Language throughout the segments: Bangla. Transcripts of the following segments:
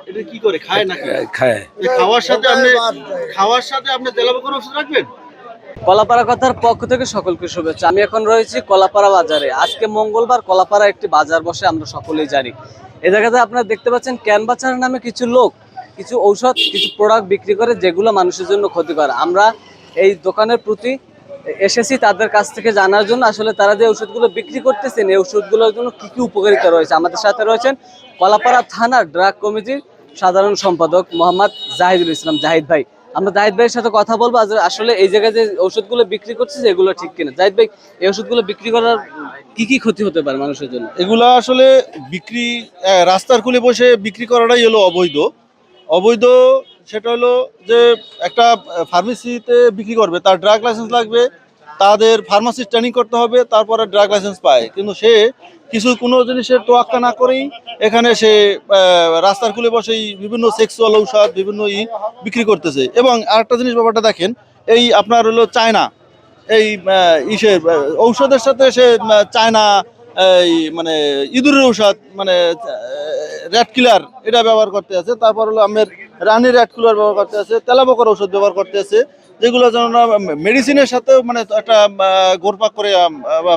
এটা কি করে খায় না খায়। খাওয়ার সাথে আপনি তেলাপোকার ওষুধ রাখবেন? কলাপাড়া কথার পক্ষ থেকে সকলকে শুভেচ্ছা। আমি এখন রয়েছি কলাপাড়া বাজারে। আজকে মঙ্গলবার কলাপাড়া একটি বাজার বসে, আমরা সকলেই জানি। এই জায়গাতে আপনারা দেখতে পাচ্ছেন ক্যানভাসার নামে কিছু লোক কিছু ঔষধ কিছু প্রোডাক্ট বিক্রি করে যেগুলো মানুষের জন্য ক্ষতিকর। আমরা এই দোকানের প্রতি এসেছি তাদের কাছ থেকে জানার জন্য আসলে তারা যে ওষুধগুলো বিক্রি করতেছেন এই ওষুধগুলোর জন্য কি কি উপকারিতা রয়েছে। আমাদের সাথে রয়েছেন কলাপাড়া থানার ড্রাগ কমিটির সাধারণ সম্পাদক মোহাম্মদ জাহিদুল ইসলাম। জাহিদ ভাই, আমরা জাহিদ ভাইয়ের সাথে কথা বলবো আসলে এই জায়গায় যে ওষুধগুলো বিক্রি করছে এগুলো ঠিক কিনা। জাহিদ ভাই, এই ওষুধগুলো বিক্রি করার কি কি ক্ষতি হতে পারে মানুষের জন্য? এগুলা আসলে বিক্রি রাস্তার কুলে বসে বিক্রি করাটাই হলো অবৈধ। সেটা হলো যে একটা ফার্মেসিতে বিক্রি করবে, তার ড্রাগ লাইসেন্স লাগবে, তাদের ফার্মাসিস্ট ট্রেনিং করতে হবে, তারপরে ড্রাগ লাইসেন্স পায়। কিন্তু সে কোনো জিনিসের তোয়াক্কা না করেই এখানে সে রাস্তার কুলে বসেই বিভিন্ন সেক্সুয়াল ঔষধ বিভিন্ন বিক্রি করতেছে। এবং আরেকটা জিনিস ব্যাপারটা দেখেন, এই আপনার হলো চায়না এই ঔষধের সাথে সে চায়না এই মানে ইঁদুরের ঔষধ মানে র্যাট কিলার এটা ব্যবহার করতে আছে। তারপর হলো আমের রানী র্যাট কিলার ব্যবহার করতে আছে, তেলাপোকার ঔষধ ব্যবহার করতে আছে, যেগুলো যেন মেডিসিনের সাথে মানে একটা গোরপাক করে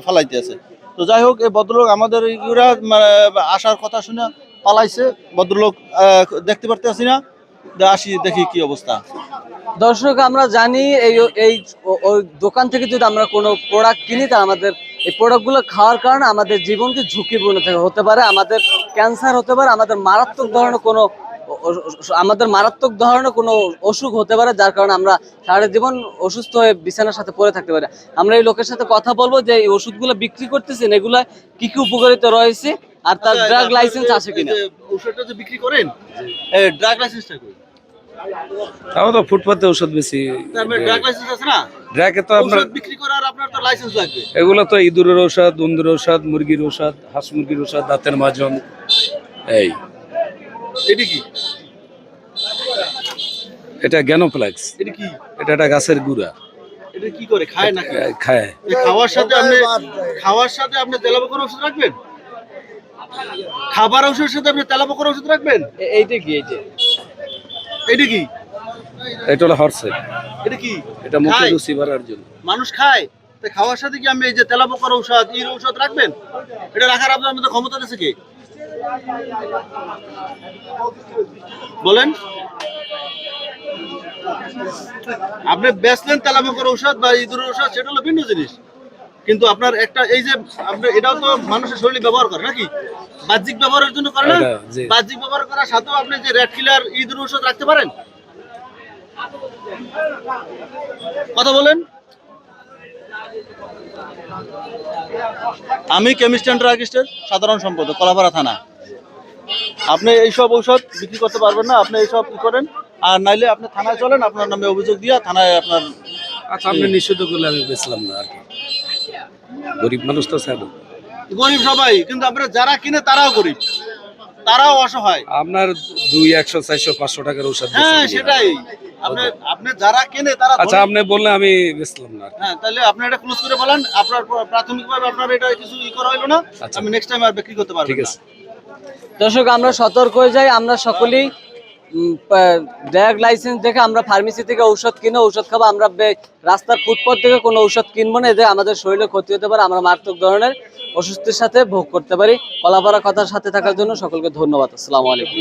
ফালাইতে আছে। তো যাই হোক, এই ভদ্রলোক আমাদের ইউরা আসার কথা শুনে পালাইছে। ভদ্রলোক দেখতে পারতেছি না, আসি দেখি কি অবস্থা। দর্শক, আমরা জানি এই ওই দোকান থেকে যদি আমরা কোনো প্রোডাক্ট কিনি তা আমাদের এই প্রোডাক্টগুলো খাওয়ার কারণে আমাদের জীবনকে ঝুঁকিপূর্ণ হতে পারে, আমাদের ক্যান্সার হতে পারে, আমাদের মারাত্মক ধরনের কোনো অসুখ হতে পারে, যার কারণে আমরা সারা জীবন অসুস্থ হয়ে বিছানার সাথে পড়ে থাকতে পারি। আমরা এই লোকের সাথে কথা বলবো যে এই ওষুধগুলো বিক্রি করতেছেন এগুলা কি কি উপকারিতা রয়েছে আর তার ড্রাগ লাইসেন্স আছে কিনা। ওষুধটা যে বিক্রি করেন ড্রাগ লাইসেন্সটা কই? আমরা তো ফুটপাতে ওষুধ বেশি। ড্রাগ লাইসেন্স আছে না? ড্রাগে তো আপনার বিক্রি করার আপনার তো লাইসেন্স লাগবে। এগুলো তো ইঁদুরের ঔষধ, বন্ধুর ঔষধ, মুরগির ঔষধ, হাঁস মুরগির ঔষধ, দাঁতের মাজন। এটা কি? এটা গ্যানোপ্লাক্স। এটা কি? এটা একটা গাছের গুঁড়া। এটা কি করে খায় না খায়? খাওয়ার সাথে আপনি তেলাপোকার ওষুধ রাখবেন? খাবার ওষুধের সাথে আপনি তেলাপোকার ওষুধ রাখবেন? এইটা কি? এটা কি? এটা হলো হরসেপ। এটা কি? এটা মুখে রুচি বাড়ার জন্য মানুষ খায়। তো খাওয়ার সাথে কি আমি এই যে তেলাপোকার ঔষধ ঔষধ রাখবেন? এটা রাখার আপনার মধ্যে ক্ষমতা আছে কি? বলেন। আপনি বেচলেন তেলাপোকার ঔষধ বা ইঁদুরের ঔষধ, সেটা হলো ভিন্ন জিনিস। কিন্তু আপনার একটা এই যে আপনি এটাও তো মানুষের শরীরে ব্যবহার করে নাকি? বাহ্যিক ব্যবহারের জন্য করে না? বাহ্যিক ব্যবহার করার সাথেও আপনি যে র্যাট কিলার ইঁদুরের ঔষধ রাখতে পারেন? কথা বলেন। আমি কেমিস্ট অ্যান্ড ড্রাগিস্টের সাধারণ সম্পাদক, কলাপাড়া থানা। আপনি এইসব ঔষধ বিক্রি করতে পারবেন না। আপনি এইসব কি করেন, আর নাইলে আপনি থানায় চলেন, আপনার নামে অভিযোগ দিয়া থানায় আপনার। আচ্ছা, আপনি নিষিদ্ধ করলে আমি বেচলাম না আর কি। গরিব মানুষ তো স্যার, গরিব সবাই, কিন্তু আপনারা যারা কিনে তারাও গরিব, তারাও অসহায়। আপনার 200, 100, 400, 500 টাকার ঔষধ। হ্যাঁ, সেটাই। আপনি যারা কিনে তারা। আচ্ছা, আপনি বললে আমি বেচলাম না। হ্যাঁ, তাহলে আপনি এটা ক্লোজ করে বলেন। আপনার প্রাথমিকভাবে আপনার এটা কিছু করা হলো না। আমি নেক্সট টাইম আর বিক্রি করতে পারবো। ঠিক আছে দর্শক, আমরা সতর্ক হয়ে যাই। আমরা সকলেই ড্রাগ লাইসেন্স দেখে আমরা ফার্মেসি থেকে ঔষধ কিনে ঔষধ খাবো। আমরা রাস্তার ফুটপাত থেকে কোনো ঔষধ কিনবো না, এতে আমাদের শরীরে ক্ষতি হতে পারে, আমরা মারাত্মক ধরনের অসুস্থের সাথে ভোগ করতে পারি। কলাপাড়া কথার সাথে থাকার জন্য সকলকে ধন্যবাদ। আসসালামু আলাইকুম।